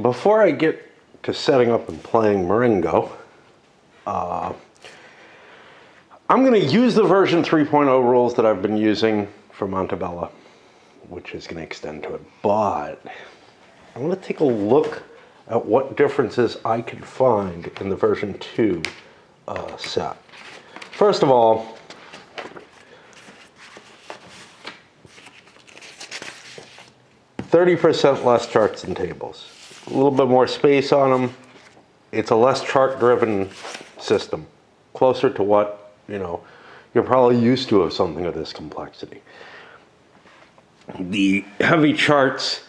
before I get to setting up and playing Marengo, I'm going to use the version 3.0 rules that I've been using for Montebello, which is going to extend to it. But I want to take a look at what differences I can find in the version 2 set. First of all, %, less charts and tables. A little bit more space on them. It's a less chart-driven system, closer to what, you're probably used to of something of this complexity. The heavy charts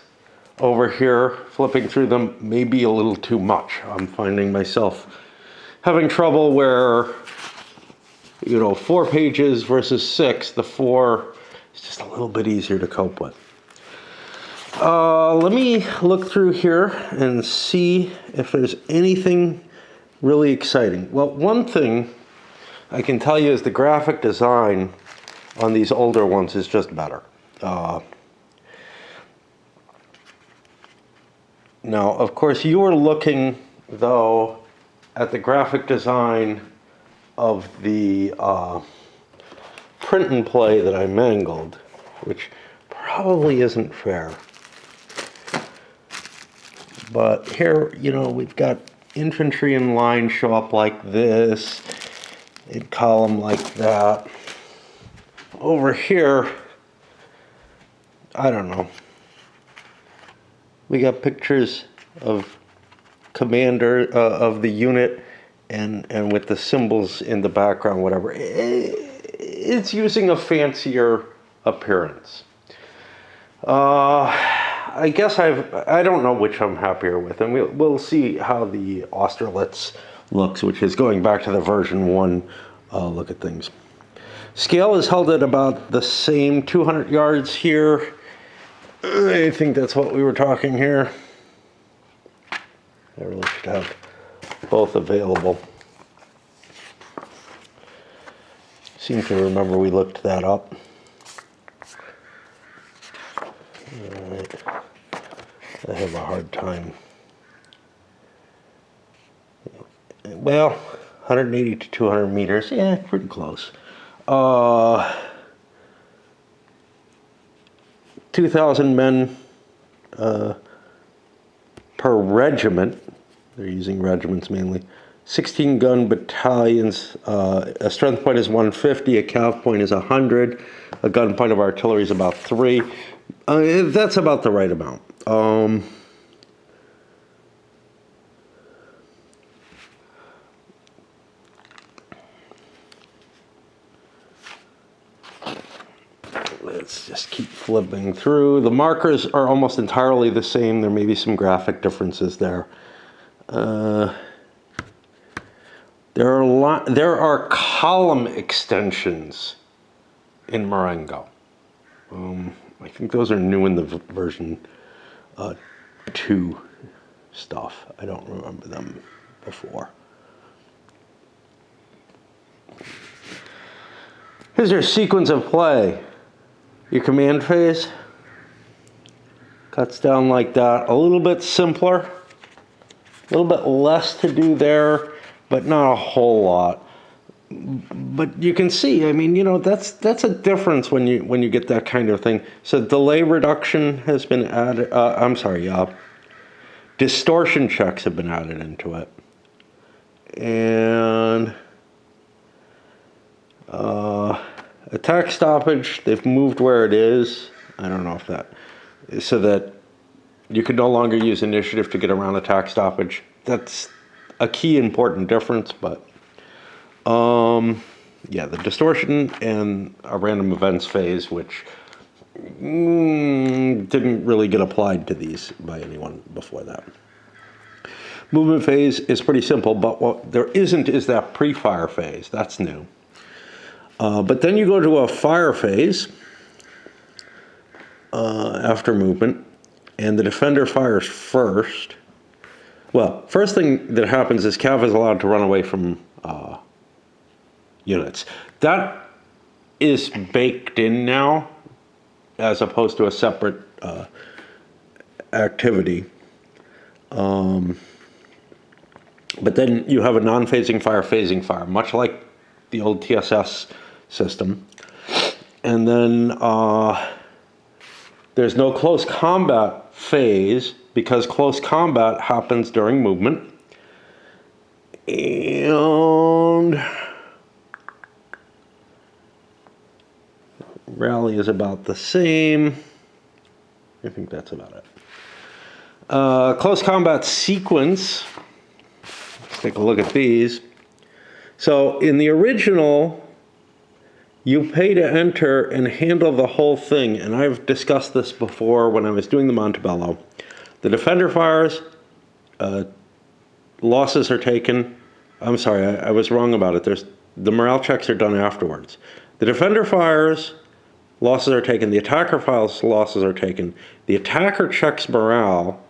over here, flipping through them, may be a little too much. I'm finding myself having trouble where, 4 pages versus 6, the 4 is just a little bit easier to cope with. Let me look through here and see if there's anything really exciting. Well, one thing I can tell you is the graphic design on these older ones is just better. Now, of course, you were looking, though, at the graphic design of the print and play that I mangled, which probably isn't fair. But here, we've got infantry in line show up like this, in column like that. Over here, I don't know. We got pictures of commander of the unit and with the symbols in the background, whatever. It's using a fancier appearance. I guess I don't know which I'm happier with, and we'll see how the Austerlitz looks, which is going back to the version 1 look at things. Scale is held at about the same 200 yards here. I think that's what we were talking here. I really should have both available. Seem to remember we looked that up. All right. I have a hard time. Well, 180 to 200 meters. Yeah, pretty close. 2,000 men per regiment. They're using regiments mainly. 16-gun battalions. A strength point is 150. A cav point is 100. A gun point of artillery is about 3. That's about the right amount. Let's just keep flipping through. The markers are almost entirely the same. There may be some graphic differences there. There are column extensions in Marengo. I think those are new in the version 2 stuff. I don't remember them before. Here's your sequence of play. Your command phase cuts down like that. A little bit simpler. A little bit less to do there, but not a whole lot. But you can see, that's a difference when you get that kind of thing. So delay reduction has been added. Distortion checks have been added into it, and attack stoppage, they've moved where it is. I don't know if that is so that you can no longer use initiative to get around attack stoppage. That's a key important difference, but yeah, the distortion and a random events phase, which didn't really get applied to these by anyone before that. Movement phase is pretty simple, but what there isn't is that pre-fire phase. That's new. But then you go to a fire phase after movement, and the defender fires first. Well, first thing that happens is Cav is allowed to run away from units. That is baked in now, as opposed to a separate activity. But then you have a non-phasing fire, phasing fire, much like the old TSS system. And then there's no close combat phase because close combat happens during movement. And rally is about the same. I think that's about it. Close combat sequence. Let's take a look at these. So in the original, you pay to enter and handle the whole thing. And I've discussed this before when I was doing the Montebello. The defender fires, losses are taken. I'm sorry, I was wrong about it. The morale checks are done afterwards. The defender fires, losses are taken. The attacker files, losses are taken. The attacker checks morale.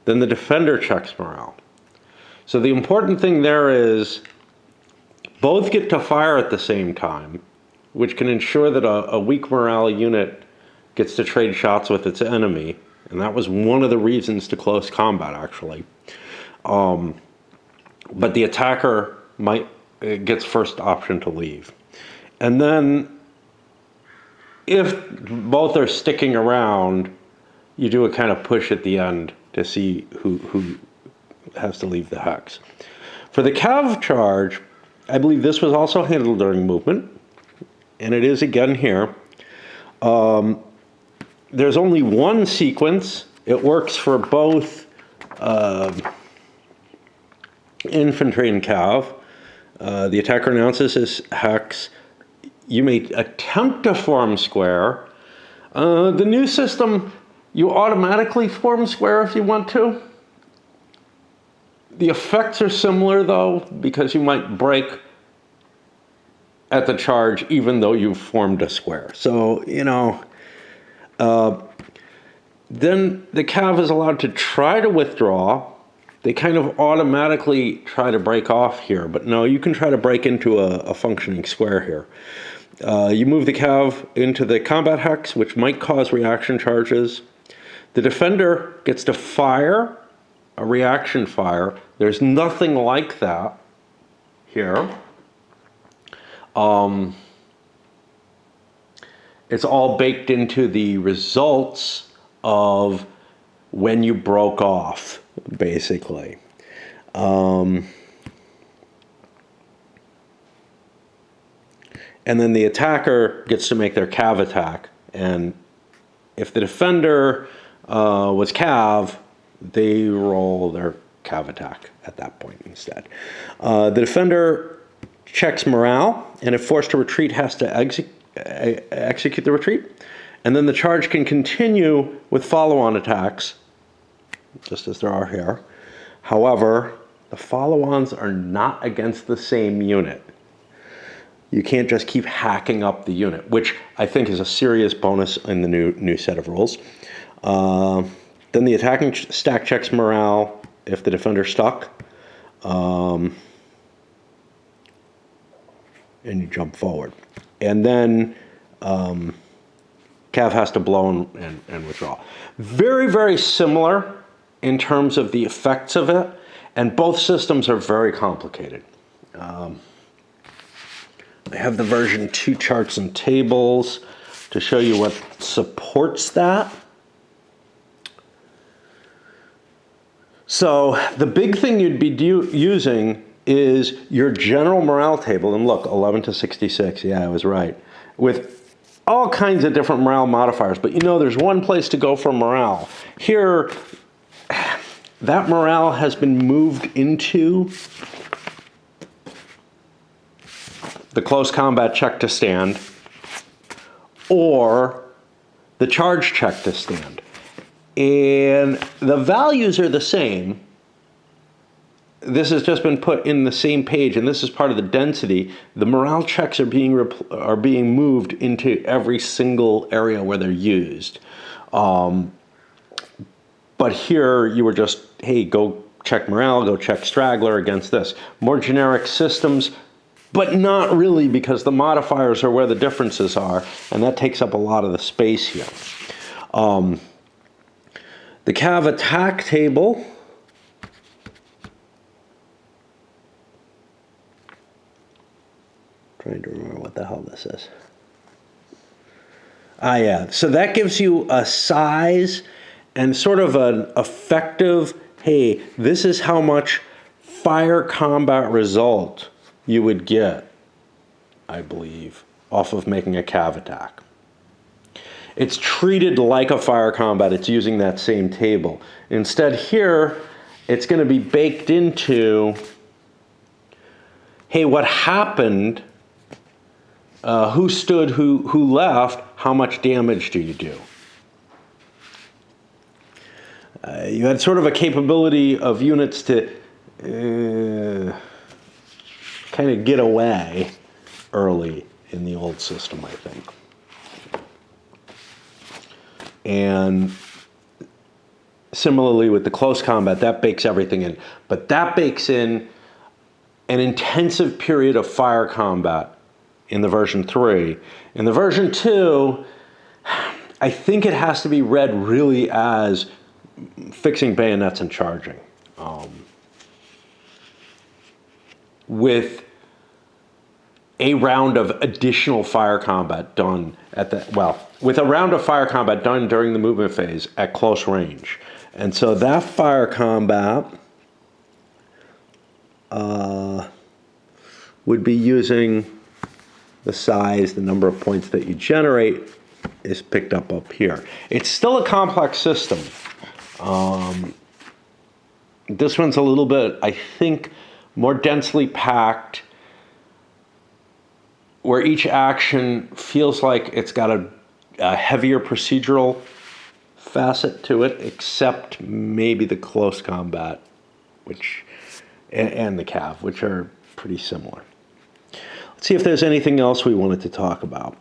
Then the defender checks morale. So the important thing there is both get to fire at the same time, which can ensure that a weak morale unit gets to trade shots with its enemy. And that was one of the reasons to close combat, actually. But the attacker gets first option to leave. And then if both are sticking around, you do a kind of push at the end to see who has to leave the hex. For the cav charge, I believe this was also handled during movement, and it is again here. There's only one sequence. It works for both infantry and cav. The attacker announces his hex. You may attempt to form square. The new system, you automatically form square if you want to. The effects are similar, though, because you might break at the charge even though you've formed a square. So, you know, then the cav is allowed to try to withdraw. They kind of automatically try to break off here, but no, you can try to break into a functioning square here. You move the cav into the combat hex, which might cause reaction charges. The defender gets to fire a reaction fire. There's nothing like that here. It's all baked into the results of when you broke off, basically. And then the attacker gets to make their cav attack. And if the defender was cav, they roll their cav attack at that point instead. The defender checks morale, and if forced to retreat, has to execute the retreat. And then the charge can continue with follow-on attacks, just as there are here. However, the follow-ons are not against the same unit. You can't just keep hacking up the unit, which I think is a serious bonus in the new set of rules. Then the attacking stack checks morale if the defender's stuck. And you jump forward. And then cav has to blow and withdraw. Very, very similar in terms of the effects of it, and both systems are very complicated. I have the version 2 charts and tables to show you what supports that. So the big thing you'd be using is your general morale table. And look, 11 to 66, yeah, I was right. With all kinds of different morale modifiers. But you know, there's one place to go for morale. Here, that morale has been moved into the close combat check to stand or the charge check to stand. And the values are the same. This has just been put in the same page, and this is part of the density. The morale checks are being moved into every single area where they're used. But here you were just, hey, go check morale, go check straggler against this. More generic systems, but not really, because the modifiers are where the differences are, and that takes up a lot of the space here. The cav attack table trying to remember what the hell this is. Ah, yeah. So that gives you a size and sort of an effective, hey, this is how much fire combat result you would get, I believe, off of making a cav attack. It's treated like a fire combat. It's using that same table. Instead here, it's going to be baked into, hey, what happened? Who stood, who left, how much damage do you do? You had sort of a capability of units to kind of get away early in the old system, I think. And similarly with the close combat, that bakes everything in. But that bakes in an intensive period of fire combat in the version 3. In the version 2, I think it has to be read really as fixing bayonets and charging. With a round of additional fire combat done with a round of fire combat done during the movement phase at close range. And so that fire combat would be using the size, the number of points that you generate is picked up here. It's still a complex system. This one's a little bit, I think, more densely packed, where each action feels like it's got a heavier procedural facet to it, except maybe the close combat, and the cav, which are pretty similar. Let's see if there's anything else we wanted to talk about.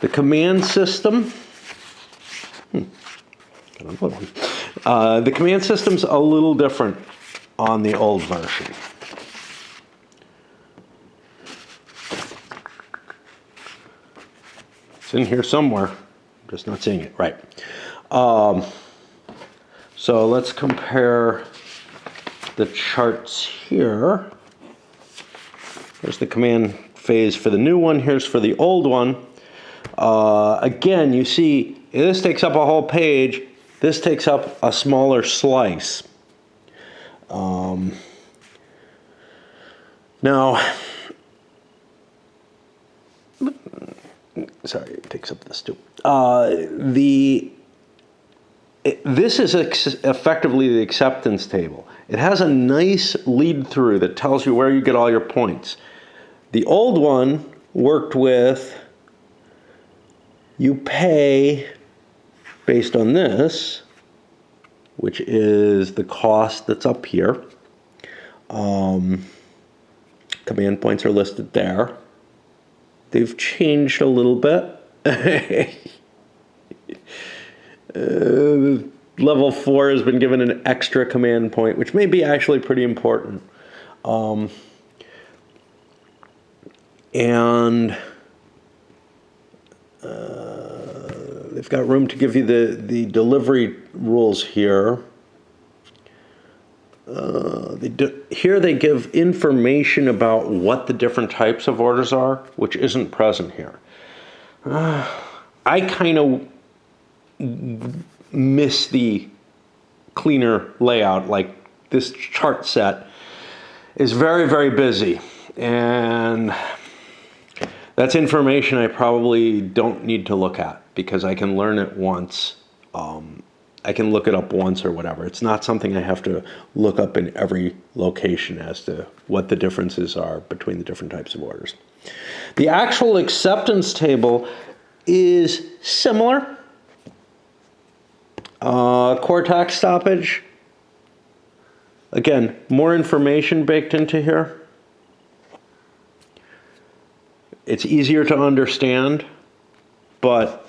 The command system. The command system's a little different on the old version. It's in here somewhere. I'm just not seeing it. Right. So let's compare the charts here. There's the command phase for the new one. Here's for the old one. Again, you see, this takes up a whole page. This takes up a smaller slice. Now, sorry, it takes up this too. This is effectively the acceptance table. It has a nice lead through that tells you where you get all your points. The old one worked with, you pay based on this, which is the cost that's up here. Command points are listed there. They've changed a little bit. Level 4 has been given an extra command point, which may be actually pretty important. And they've got room to give you the delivery rules here. Here they give information about what the different types of orders are, which isn't present here. I kind of miss the cleaner layout. Like, this chart set is very, very busy, and that's information I probably don't need to look at because I can learn it once. I can look it up once or whatever. It's not something I have to look up in every location as to what the differences are between the different types of orders. The actual acceptance table is similar. Core attack stoppage. Again, more information baked into here. It's easier to understand, but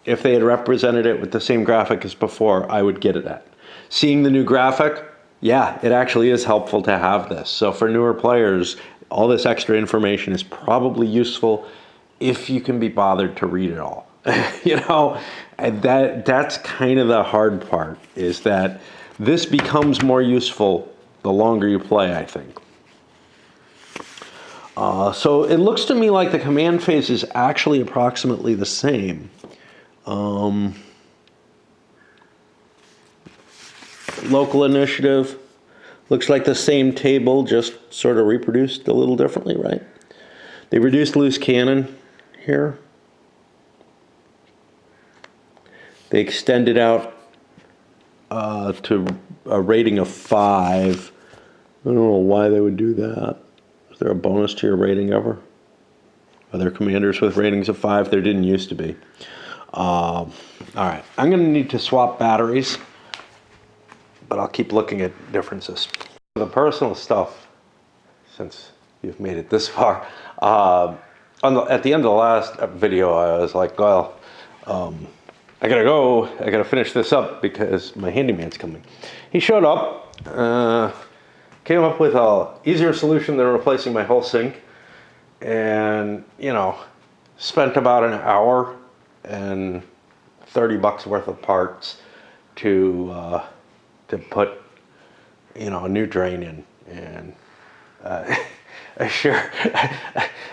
if they had represented it with the same graphic as before, I would get it at. Seeing the new graphic, yeah, it actually is helpful to have this. So for newer players, all this extra information is probably useful if you can be bothered to read it all. You know, and that's kind of the hard part, is that this becomes more useful the longer you play, I think. So it looks to me like the command phase is actually approximately the same. Local initiative looks like the same table, just sort of reproduced a little differently, right? They reduced loose cannon here. They extended out to a rating of 5. I don't know why they would do that. Is there a bonus to your rating ever? Are there commanders with ratings of 5? There didn't used to be. All right, I'm going to need to swap batteries, but I'll keep looking at differences. The personal stuff, since you've made it this far, at the end of the last video, I was like, well, I gotta go, I gotta finish this up because my handyman's coming. He showed up, came up with an easier solution than replacing my whole sink, and, you know, spent about an hour and $30 worth of parts to put, you know, a new drain in. And I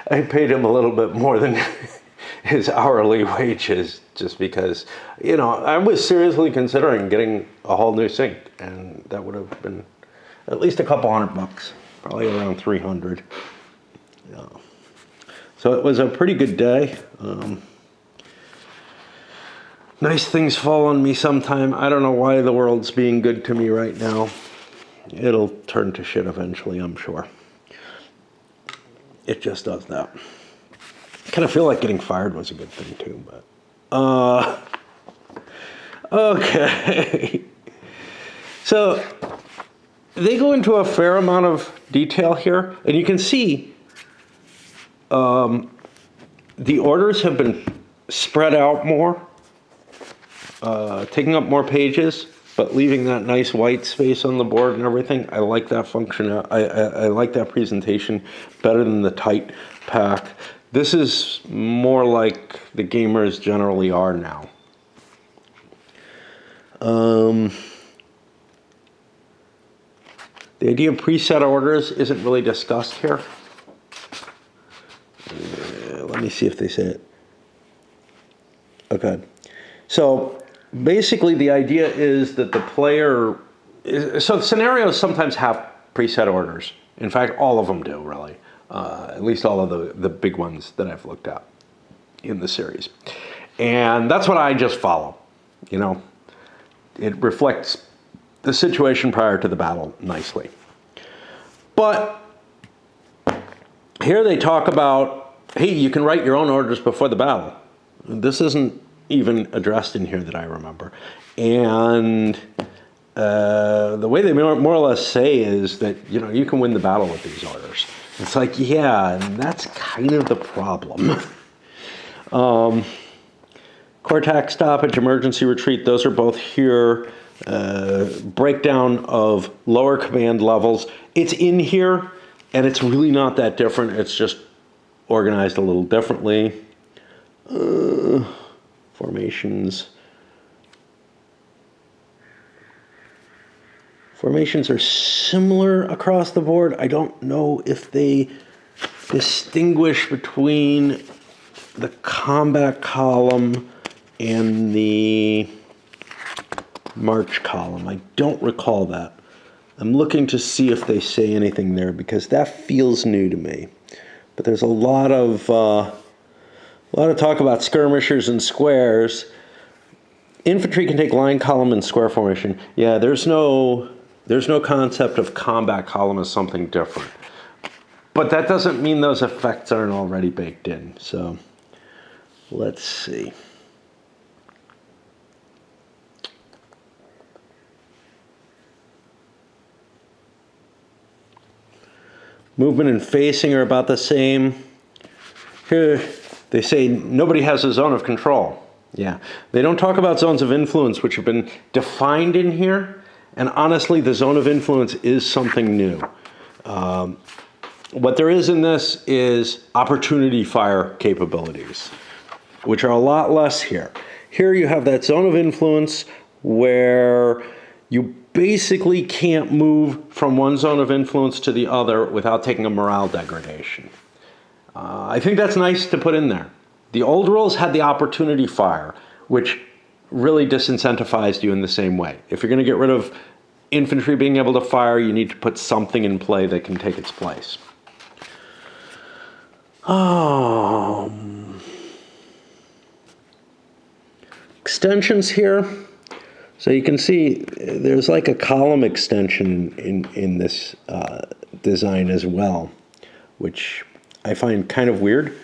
paid him a little bit more than his hourly wages, just because, you know, I was seriously considering getting a whole new sink, and that would have been at least a couple $100, probably around 300. Yeah. So it was a pretty good day. Nice things fall on me sometime. I don't know why the world's being good to me right now. It'll turn to shit eventually, I'm sure. It just does that. I kind of feel like getting fired was a good thing too, but okay. So they go into a fair amount of detail here, and you can see the orders have been spread out more, taking up more pages, but leaving that nice white space on the board and everything. I like that function. I like that presentation better than the tight pack. This is more like the gamers generally are now. The idea of preset orders isn't really discussed here. Let me see if they say it. Okay. So basically the idea is that the player, so scenarios sometimes have preset orders. In fact, all of them do, really. At least all of the big ones that I've looked at in the series. And that's what I just follow, you know. It reflects the situation prior to the battle nicely. But here they talk about, hey, you can write your own orders before the battle. This isn't even addressed in here that I remember. And the way they more or less say is that, you know, you can win the battle with these orders. It's like, yeah, and that's kind of the problem. Cortac stoppage, emergency retreat, those are both here. Breakdown of lower command levels. It's in here, and it's really not that different. It's just organized a little differently. Formations. Formations are similar across the board. I don't know if they distinguish between the combat column and the march column. I don't recall that. I'm looking to see if they say anything there, because that feels new to me. But there's a lot of talk about skirmishers and squares. Infantry can take line, column, and square formation. Yeah, there's no concept of combat column as something different. But that doesn't mean those effects aren't already baked in. So let's see. Movement and facing are about the same. Here they say nobody has a zone of control. Yeah, they don't talk about zones of influence, which have been defined in here. And honestly, the zone of influence is something new. What there is in this is opportunity fire capabilities. which are a lot less here. Here you have that zone of influence where you basically can't move from one zone of influence to the other without taking a morale degradation. I think that's nice to put in there. The old rules had the opportunity fire, which really disincentivized you in the same way. If you're going to get rid of infantry being able to fire, you need to put something in play that can take its place. Extensions here. So you can see there's like a column extension in this design as well, which I find kind of weird.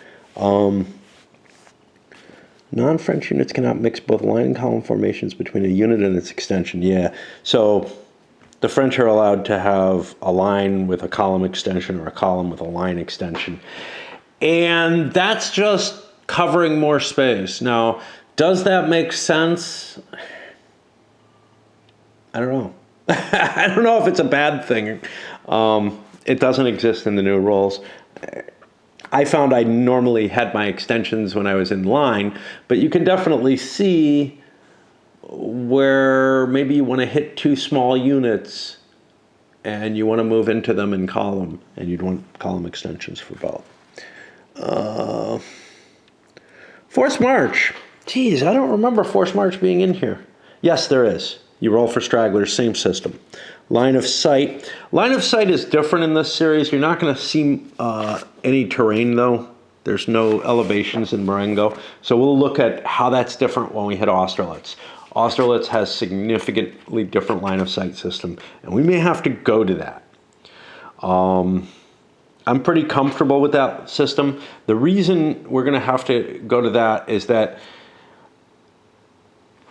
Non-French units cannot mix both line and column formations between a unit and its extension. Yeah, so the French are allowed to have a line with a column extension or a column with a line extension. And that's just covering more space. Now, does that make sense? I don't know. I don't know if it's a bad thing. It doesn't exist in the new rules. I found I normally had my extensions when I was in line, but you can definitely see where maybe you want to hit two small units and you want to move into them in column, and you'd want column extensions for both. Forced march. Geez, I don't remember forced march being in here. Yes, there is. You roll for stragglers, same system. Line of sight. Line of sight is different in this series. You're not going to see any terrain, though. There's no elevations in Marengo. So we'll look at how that's different when we hit Austerlitz. Austerlitz has significantly different line of sight system, and we may have to go to that. I'm pretty comfortable with that system. The reason we're going to have to go to that is that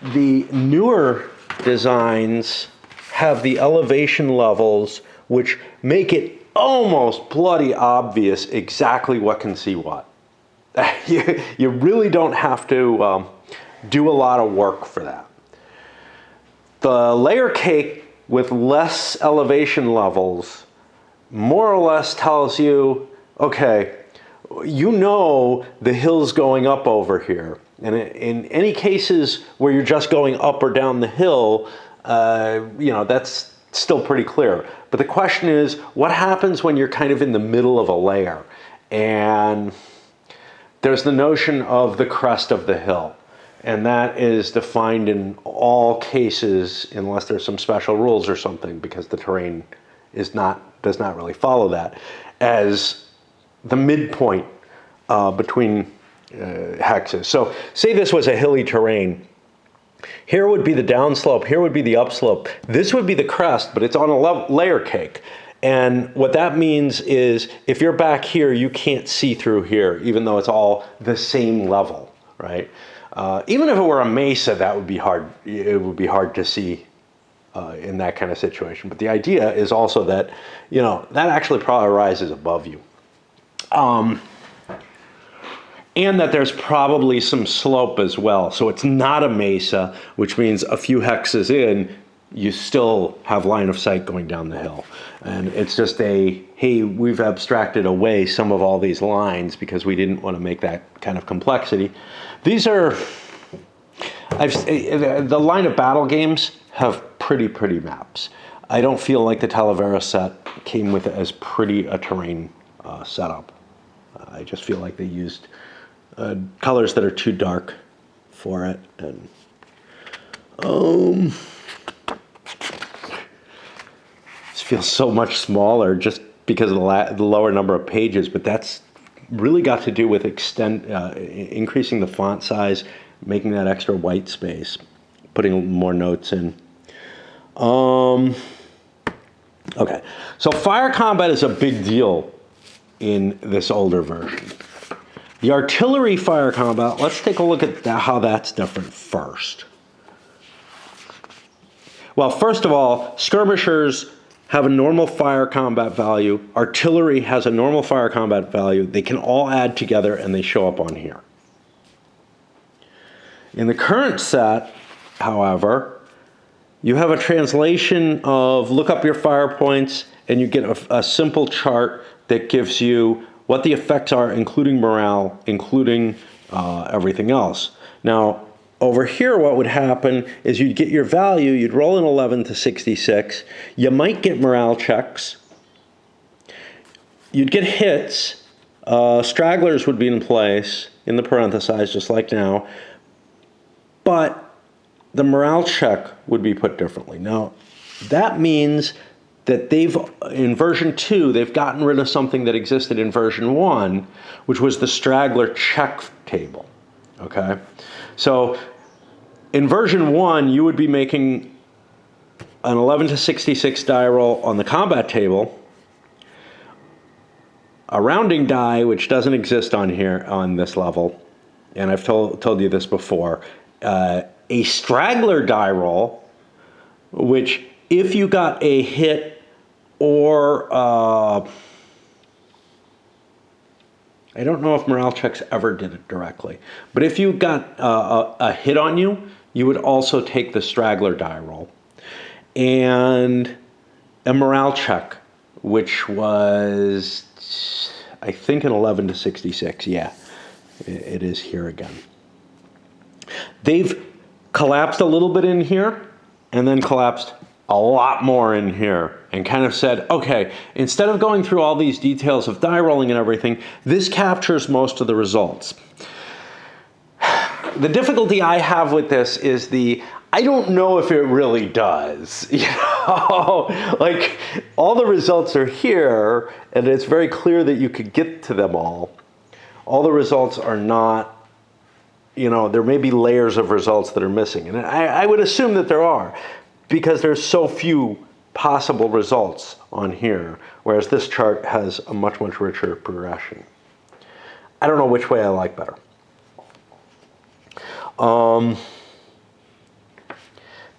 the newer designs have the elevation levels which make it almost bloody obvious exactly what can see what. You really don't have to do a lot of work for that. The layer cake with less elevation levels more or less tells you, okay, you know the hill's going up over here. And in any cases where you're just going up or down the hill, you know, that's still pretty clear. But the question is, what happens when you're kind of in the middle of a layer? And there's the notion of the crest of the hill. And that is defined in all cases, unless there's some special rules or something, because the terrain does not really follow that, as the midpoint between hexes. So say this was a hilly terrain. Here would be the downslope, here would be the upslope. This would be the crest, but it's on a layer cake. And what that means is if you're back here, you can't see through here, even though it's all the same level, right? Even if it were a mesa, that would be hard. It would be hard to see in that kind of situation. But the idea is also that, you know, that actually probably rises above you. And that there's probably some slope as well. So it's not a mesa, which means a few hexes in, you still have line of sight going down the hill. And it's just a, hey, we've abstracted away some of all these lines because we didn't want to make that kind of complexity. These are, the line of battle games have pretty maps. I don't feel like the Talavera set came with as pretty a terrain setup. I just feel like they used colors that are too dark for it, and this feels so much smaller just because of the lower number of pages. But that's really got to do with increasing the font size, making that extra white space, putting more notes in. Okay, so fire combat is a big deal in this older version. The artillery fire combat, let's take a look at how that's different first. Well, first of all, skirmishers have a normal fire combat value. Artillery has a normal fire combat value. They can all add together and they show up on here. In the current set, however, you have a translation of look up your fire points and you get a simple chart that gives you what the effects are, including morale, including everything else. Now, over here, what would happen is you'd get your value, you'd roll an 11 to 66, you might get morale checks, you'd get hits, stragglers would be in place, in the parentheses, just like now, but the morale check would be put differently. Now, that means that in version 2, they've gotten rid of something that existed in version 1, which was the straggler check table, okay? So in version 1, you would be making an 11 to 66 die roll on the combat table, a rounding die, which doesn't exist on here on this level, and I've told you this before, a straggler die roll, which if you got a hit or I don't know if morale checks ever did it directly, but if you got a hit on you, you would also take the straggler die roll. And a morale check, which was, I think, an 11 to 66. Yeah, it is here again. They've collapsed a little bit in here and then collapsed a lot more in here and kind of said, okay, instead of going through all these details of die rolling and everything, this captures most of the results. The difficulty I have with this is I don't know if it really does. You know, like all the results are here and it's very clear that you could get to them all. All the results are not, you know, there may be layers of results that are missing. And I would assume that there are, because there's so few possible results on here, whereas this chart has a much, much richer progression. I don't know which way I like better.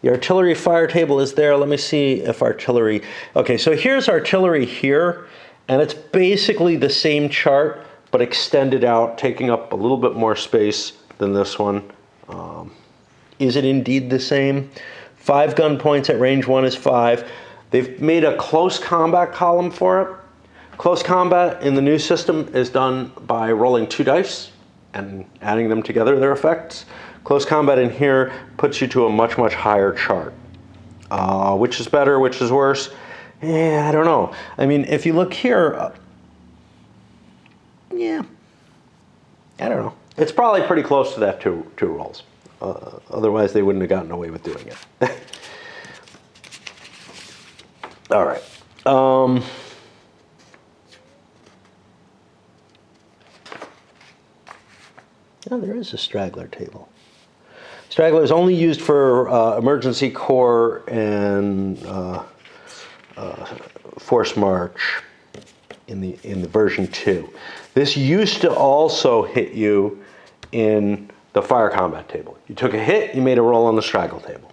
The artillery fire table is there. Let me see if artillery... Okay, so here's artillery here, and it's basically the same chart, but extended out, taking up a little bit more space than this one. Is it indeed the same? 5 gun points at range 1 is 5. They've made a close combat column for it. Close combat in the new system is done by rolling 2 dice and adding them together, their effects. Close combat in here puts you to a much, much higher chart. Which is better, which is worse? Yeah, I don't know. I mean, if you look here, yeah, I don't know. It's probably pretty close to that two rolls. Otherwise, they wouldn't have gotten away with doing it. All right. Oh, there is a straggler table. Straggler is only used for emergency corps and force march in the version 2. This used to also hit you in the fire combat table. You took a hit, you made a roll on the straggle table.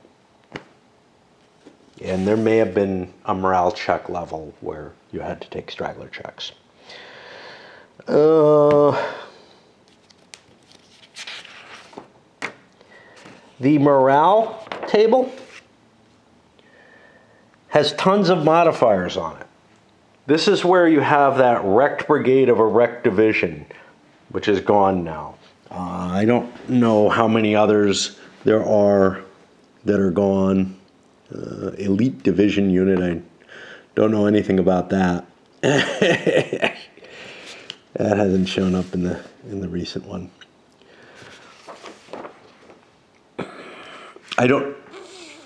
And there may have been a morale check level where you had to take straggler checks. The morale table has tons of modifiers on it. This is where you have that wrecked brigade of a wrecked division, which is gone now. I don't know how many others there are that are gone. Elite division unit, I don't know anything about that. That hasn't shown up in the recent one. I don't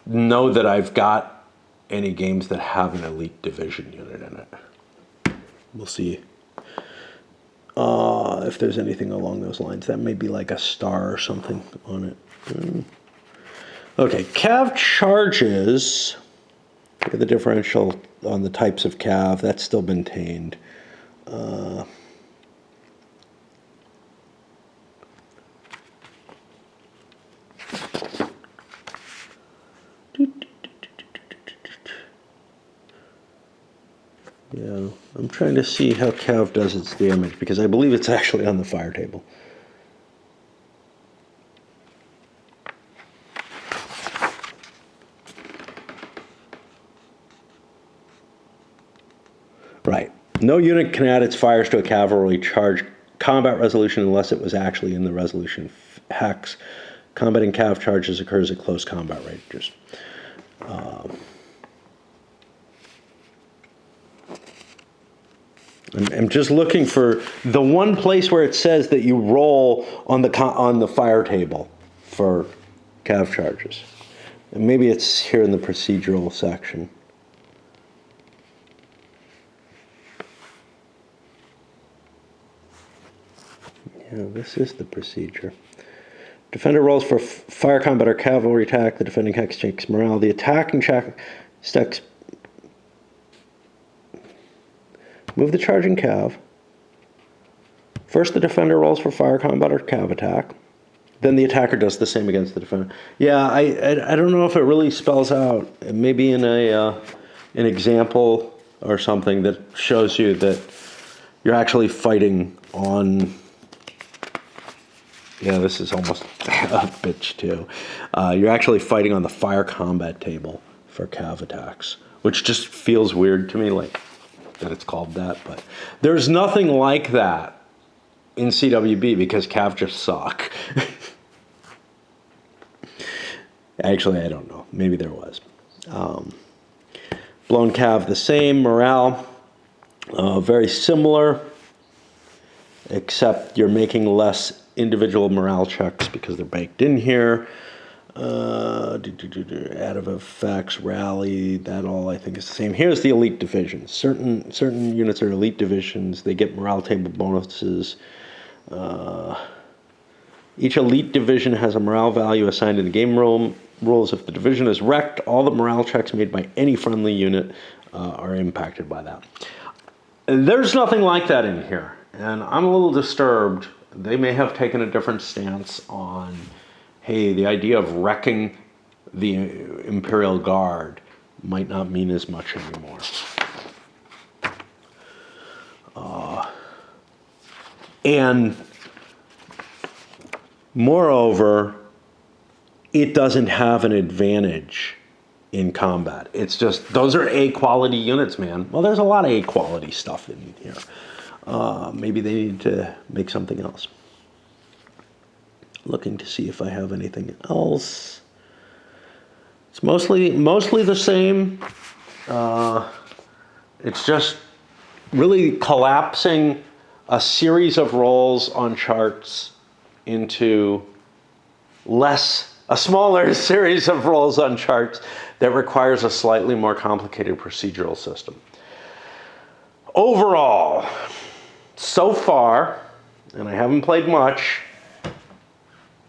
know that I've got any games that have an elite division unit in it. We'll see if there's anything along those lines. That may be like a star or something on it. Okay, cav charges. The differential on the types of cav, that's still maintained. Yeah, I'm trying to see how cav does its damage, because I believe it's actually on the fire table. Right. No unit can add its fires to a cavalry charge combat resolution unless it was actually in the resolution hex. Combat in cav charges occurs at close combat ranges. I'm just looking for the one place where it says that you roll on the fire table for cav charges. And maybe it's here in the procedural section. Yeah, this is the procedure. Defender rolls for fire combat or cavalry attack. The defending hex checks morale. The attacking check stacks. Move the charging cav. First, the defender rolls for fire combat or cav attack. Then the attacker does the same against the defender. Yeah, I don't know if it really spells out. Maybe in an example or something that shows you that you're actually fighting on. Yeah, this is almost a bitch too. You're actually fighting on the fire combat table for cav attacks, which just feels weird to me, like that it's called that. But there's nothing like that in CWB because cav just suck. Actually, I don't know. Maybe there was. Blown cav the same. Morale, very similar, except you're making less individual morale checks because they're baked in here. Additive effects, rally, that all I think is the same. Here's the elite divisions. Certain units are elite divisions. They get morale table bonuses. Each elite division has a morale value assigned in the game rules. If the division is wrecked, all the morale checks made by any friendly unit are impacted by that. There's nothing like that in here, and I'm a little disturbed. They may have taken a different stance on, hey, the idea of wrecking the Imperial Guard might not mean as much anymore. And moreover, it doesn't have an advantage in combat. It's just, those are A-quality units, man. Well, there's a lot of A-quality stuff in here. Maybe they need to make something else. Looking to see if I have anything else. It's mostly the same. It's just really collapsing a series of rolls on charts into a smaller series of rolls on charts that requires a slightly more complicated procedural system. Overall, so far, and I haven't played much,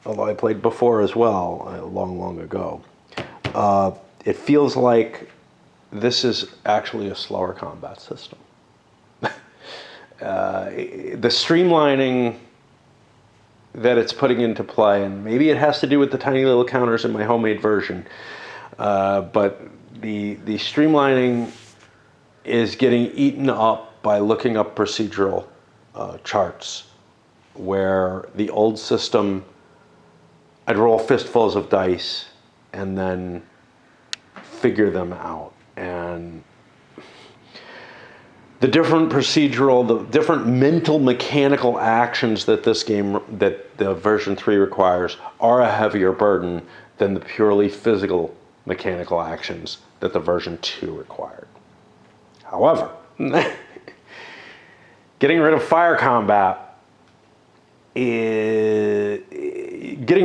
although I played before as well, long ago, it feels like this is actually a slower combat system. The streamlining that it's putting into play, and maybe it has to do with the tiny little counters in my homemade version, but the streamlining is getting eaten up by looking up procedural charts, where the old system, I'd roll fistfuls of dice and then figure them out. And the different the different mental mechanical actions that that the version 3 requires are a heavier burden than the purely physical mechanical actions that the version 2 required. However, getting rid of fire combat, getting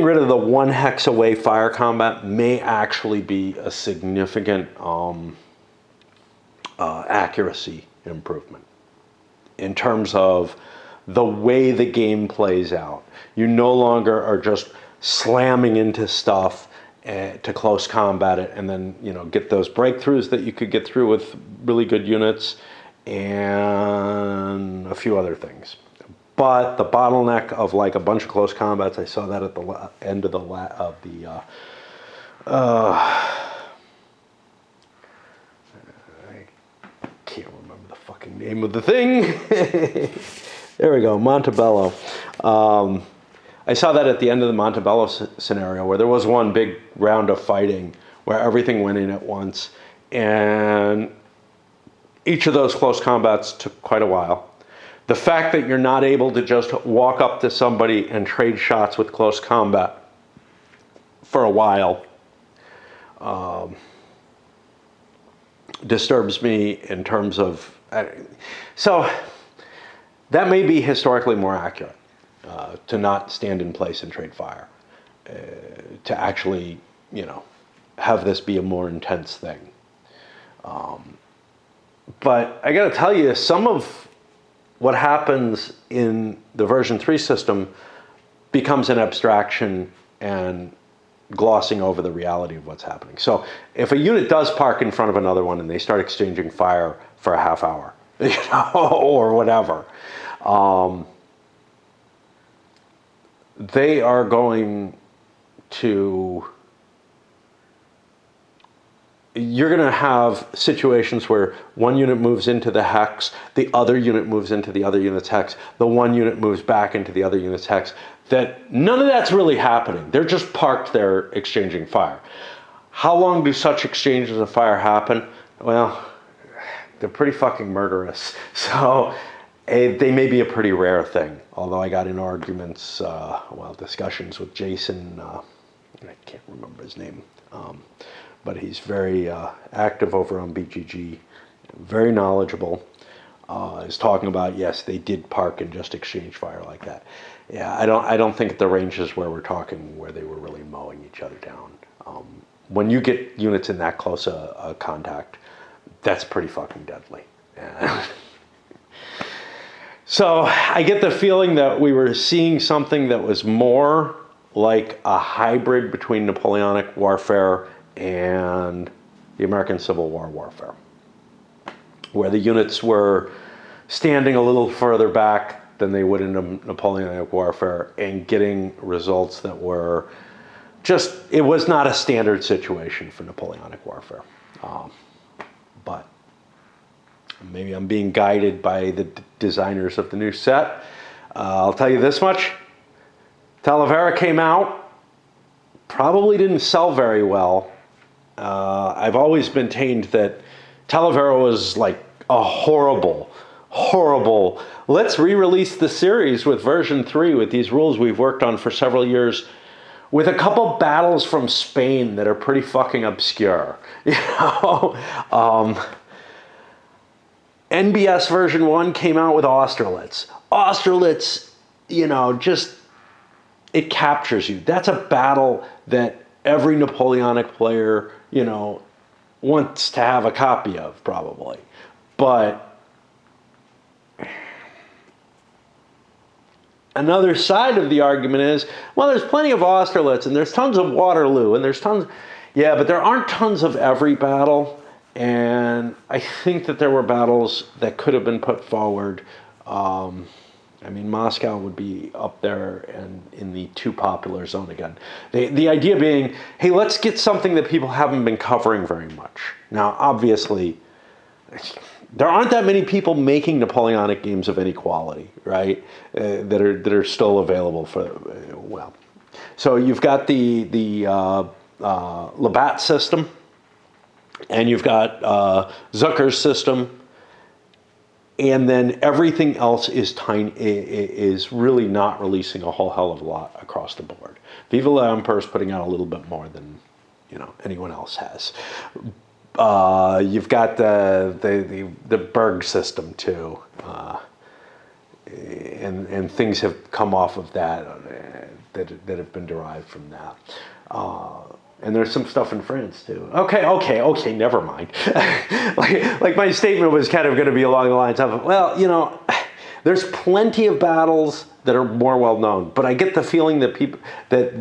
rid of the one hex away fire combat may actually be a significant accuracy improvement in terms of the way the game plays out. You no longer are just slamming into stuff to close combat it and then get those breakthroughs that you could get through with really good units and a few other things. But the bottleneck of like a bunch of close combats, I saw that at the end of I can't remember the fucking name of the thing. There we go, Montebello. I saw that at the end of the Montebello scenario, where there was one big round of fighting where everything went in at once, and each of those close combats took quite a while. The fact that you're not able to just walk up to somebody and trade shots with close combat for a while disturbs me in terms of, so that may be historically more accurate, to not stand in place and trade fire, to actually, have this be a more intense thing. But I got to tell you, some of what happens in the version 3 system becomes an abstraction and glossing over the reality of what's happening. So if a unit does park in front of another one and they start exchanging fire for a half hour, or whatever, they are going to, you're going to have situations where one unit moves into the hex, the other unit moves into the other unit's hex, the one unit moves back into the other unit's hex, that none of that's really happening. They're just parked there exchanging fire. How long do such exchanges of fire happen? Well, they're pretty fucking murderous. So they may be a pretty rare thing. Although I got in arguments, discussions with Jason, I can't remember his name, but he's very active over on BGG, very knowledgeable. Is talking about, yes, they did park and just exchange fire like that. Yeah, I don't think the ranges where we're talking where they were really mowing each other down. When you get units in that close a contact, that's pretty fucking deadly. Yeah. So I get the feeling that we were seeing something that was more like a hybrid between Napoleonic warfare and the American Civil War warfare, where the units were standing a little further back than they would in Napoleonic warfare and getting results that were just, it was not a standard situation for Napoleonic warfare. But maybe I'm being guided by the designers of the new set. I'll tell you this much. Talavera came out, probably didn't sell very well. I've always maintained that Talavera was like a horrible, let's re-release the series with version 3 with these rules we've worked on for several years, with a couple battles from Spain that are pretty fucking obscure. NBS version 1 came out with Austerlitz. Austerlitz, just, it captures you. That's a battle that every Napoleonic player, wants to have a copy of, probably. But another side of the argument is, well, there's plenty of Austerlitz, and there's tons of Waterloo, and there's tons, yeah, but there aren't tons of every battle. And I think that there were battles that could have been put forward. Moscow would be up there and in the too popular zone again. The idea being, hey, let's get something that people haven't been covering very much. Now, obviously, there aren't that many people making Napoleonic games of any quality, right? That are still available for, well. So you've got the Labatt system. And you've got Zucker's system, and then everything else is tiny, is really not releasing a whole hell of a lot across the board. Viva l'Empereur is putting out a little bit more than anyone else has. You've got the Berg system too, and things have come off of that that have been derived from that. And there's some stuff in France too. Okay, never mind. like my statement was kind of going to be along the lines of, well, there's plenty of battles that are more well known, but I get the feeling that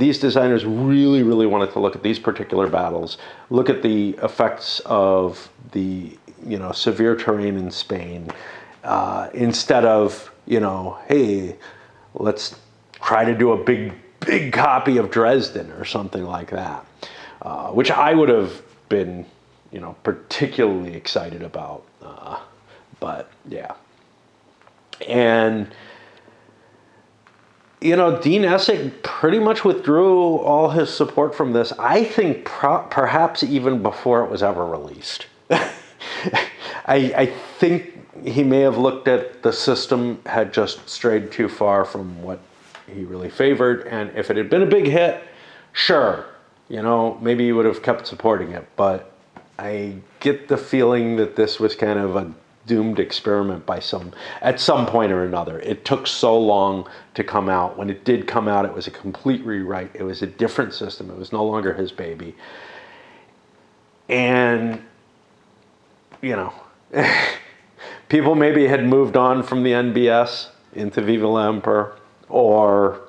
these designers really, really wanted to look at these particular battles, look at the effects of the severe terrain in Spain, instead of hey, let's try to do a big copy of Dresden or something like that. Which I would have been, particularly excited about. But yeah. And, Dean Essig pretty much withdrew all his support from this, I think perhaps even before it was ever released. I think he may have looked at the system, had just strayed too far from what he really favored, and if it had been a big hit, sure, you know, maybe he would have kept supporting it, but I get the feeling that this was kind of a doomed experiment at some point or another. It took so long to come out. When it did come out, it was a complete rewrite. It was a different system. It was no longer his baby. And, you know, people maybe had moved on from the NBS into Viva l'Empereur, or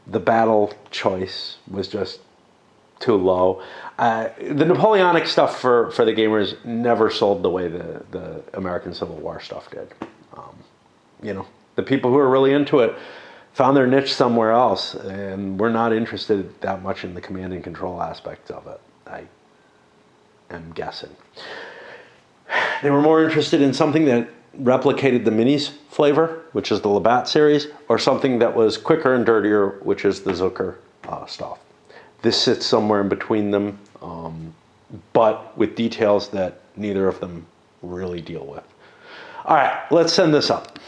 the battle choice was just too low. The Napoleonic stuff for the gamers never sold the way the American Civil War stuff did. You know, the people who were really into it found their niche somewhere else, and we're not interested that much in the command and control aspects of it, I am guessing. They were more interested in something that replicated the Minis flavor, which is the Labatt series, or something that was quicker and dirtier, which is the Zucker stuff. This sits somewhere in between them, but with details that neither of them really deal with. All right, let's send this up.